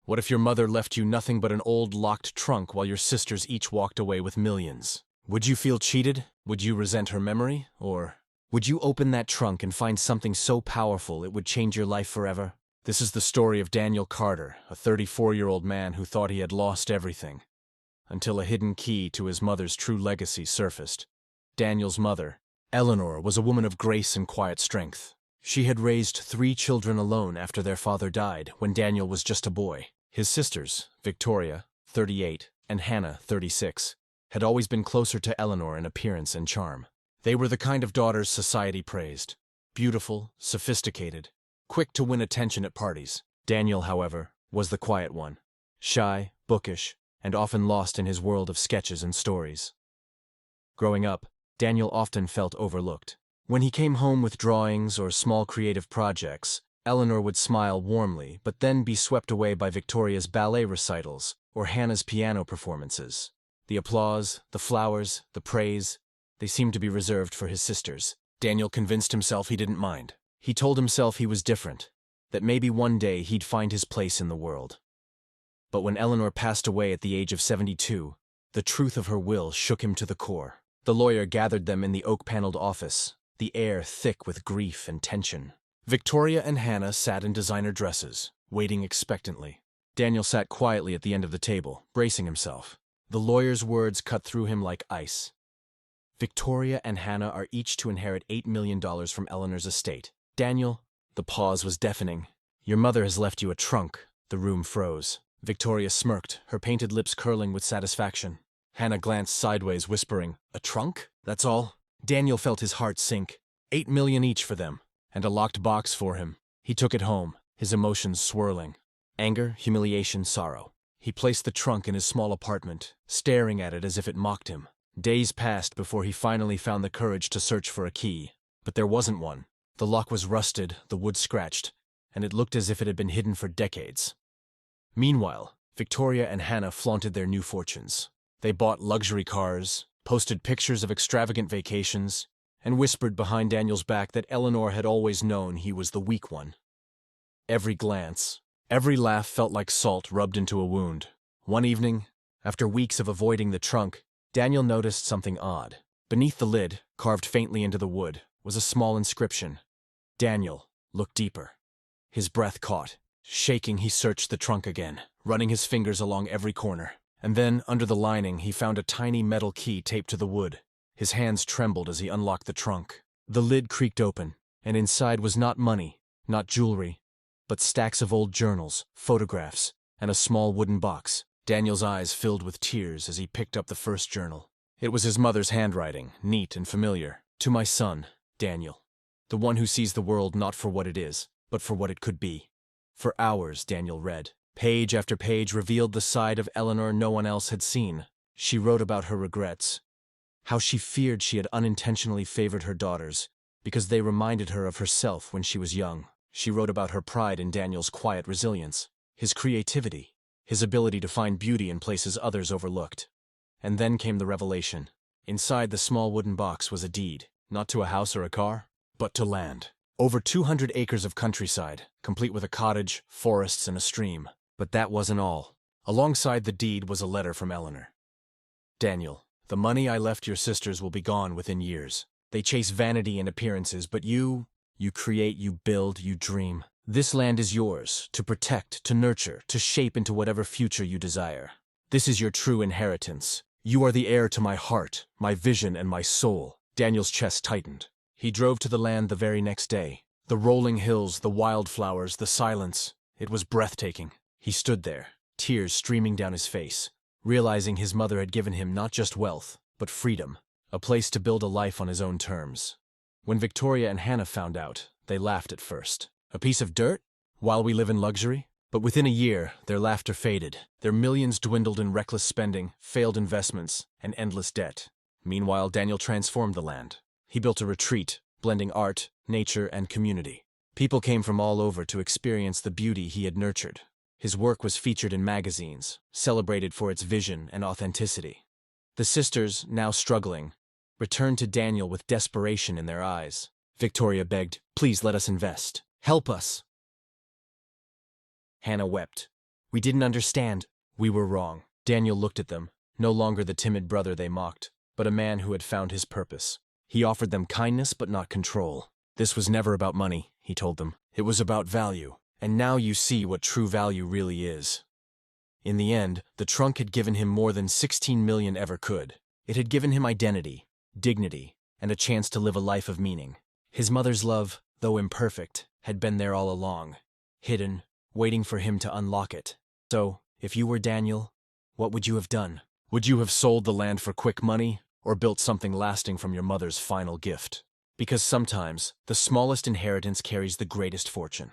What if your mother left you nothing but an old locked trunk while your sisters each walked away with millions? Would you feel cheated? Would you resent her memory? Or would you open that trunk and find something so powerful it would change your life forever? This is the story of Daniel Carter, a 34-year-old man who thought he had lost everything, until a hidden key to his mother's true legacy surfaced. Daniel's mother, Eleanor, was a woman of grace and quiet strength. She had raised 3 children alone after their father died when Daniel was just a boy. His sisters, Victoria, 38, and Hannah, 36, had always been closer to Eleanor in appearance and charm. They were the kind of daughters society praised: beautiful, sophisticated, quick to win attention at parties. Daniel, however, was the quiet one, shy, bookish, and often lost in his world of sketches and stories. Growing up, Daniel often felt overlooked. When he came home with drawings or small creative projects, Eleanor would smile warmly, but then be swept away by Victoria's ballet recitals or Hannah's piano performances. The applause, the flowers, the praise, they seemed to be reserved for his sisters. Daniel convinced himself he didn't mind. He told himself he was different, that maybe one day he'd find his place in the world. But when Eleanor passed away at the age of 72, the truth of her will shook him to the core. The lawyer gathered them in the oak-paneled office, the air thick with grief and tension. Victoria and Hannah sat in designer dresses, waiting expectantly. Daniel sat quietly at the end of the table, bracing himself. The lawyer's words cut through him like ice. Victoria and Hannah are each to inherit $8 million from Eleanor's estate. Daniel, the pause was deafening. Your mother has left you a trunk. The room froze. Victoria smirked, her painted lips curling with satisfaction. Hannah glanced sideways, whispering, "A trunk? That's all?" Daniel felt his heart sink. $8 million each for them, and a locked box for him. He took it home, his emotions swirling. Anger, humiliation, sorrow. He placed the trunk in his small apartment, staring at it as if it mocked him. Days passed before he finally found the courage to search for a key. But there wasn't one. The lock was rusted, the wood scratched, and it looked as if it had been hidden for decades. Meanwhile, Victoria and Hannah flaunted their new fortunes. They bought luxury cars, posted pictures of extravagant vacations, and whispered behind Daniel's back that Eleanor had always known he was the weak one. Every glance, every laugh felt like salt rubbed into a wound. One evening, after weeks of avoiding the trunk, Daniel noticed something odd. Beneath the lid, carved faintly into the wood, was a small inscription. Daniel looked deeper. His breath caught. Shaking, he searched the trunk again, running his fingers along every corner. And then, under the lining, he found a tiny metal key taped to the wood. His hands trembled as he unlocked the trunk. The lid creaked open, and inside was not money, not jewelry, but stacks of old journals, photographs, and a small wooden box. Daniel's eyes filled with tears as he picked up the first journal. It was his mother's handwriting, neat and familiar. "To my son, Daniel, the one who sees the world not for what it is, but for what it could be." For hours, Daniel read. Page after page revealed the side of Eleanor no one else had seen. She wrote about her regrets, how she feared she had unintentionally favored her daughters because they reminded her of herself when she was young. She wrote about her pride in Daniel's quiet resilience, his creativity, his ability to find beauty in places others overlooked. And then came the revelation. Inside the small wooden box was a deed, not to a house or a car, but to land. Over 200 acres of countryside, complete with a cottage, forests, and a stream. But that wasn't all. Alongside the deed was a letter from Eleanor. "Daniel, the money I left your sisters will be gone within years. They chase vanity and appearances, but you create, you build, you dream. This land is yours, to protect, to nurture, to shape into whatever future you desire. This is your true inheritance. You are the heir to my heart, my vision, and my soul." Daniel's chest tightened. He drove to the land the very next day. The rolling hills, the wildflowers, the silence. It was breathtaking. He stood there, tears streaming down his face, realizing his mother had given him not just wealth, but freedom, a place to build a life on his own terms. When Victoria and Hannah found out, they laughed at first. "A piece of dirt? While we live in luxury?" But within a year, their laughter faded. Their millions dwindled in reckless spending, failed investments, and endless debt. Meanwhile, Daniel transformed the land. He built a retreat, blending art, nature, and community. People came from all over to experience the beauty he had nurtured. His work was featured in magazines, celebrated for its vision and authenticity. The sisters, now struggling, returned to Daniel with desperation in their eyes. Victoria begged, "Please let us invest. Help us." Hannah wept. We didn't understand. We were wrong. Daniel looked at them, no longer the timid brother they mocked, but a man who had found his purpose. He offered them kindness but not control. This was never about money, he told them. It was about value. And now you see what true value really is. In the end, the trunk had given him more than 16 million ever could. It had given him identity, dignity, and a chance to live a life of meaning. His mother's love, though imperfect, had been there all along, hidden, waiting for him to unlock it. So, if you were Daniel, what would you have done? Would you have sold the land for quick money, or built something lasting from your mother's final gift? Because sometimes, the smallest inheritance carries the greatest fortune.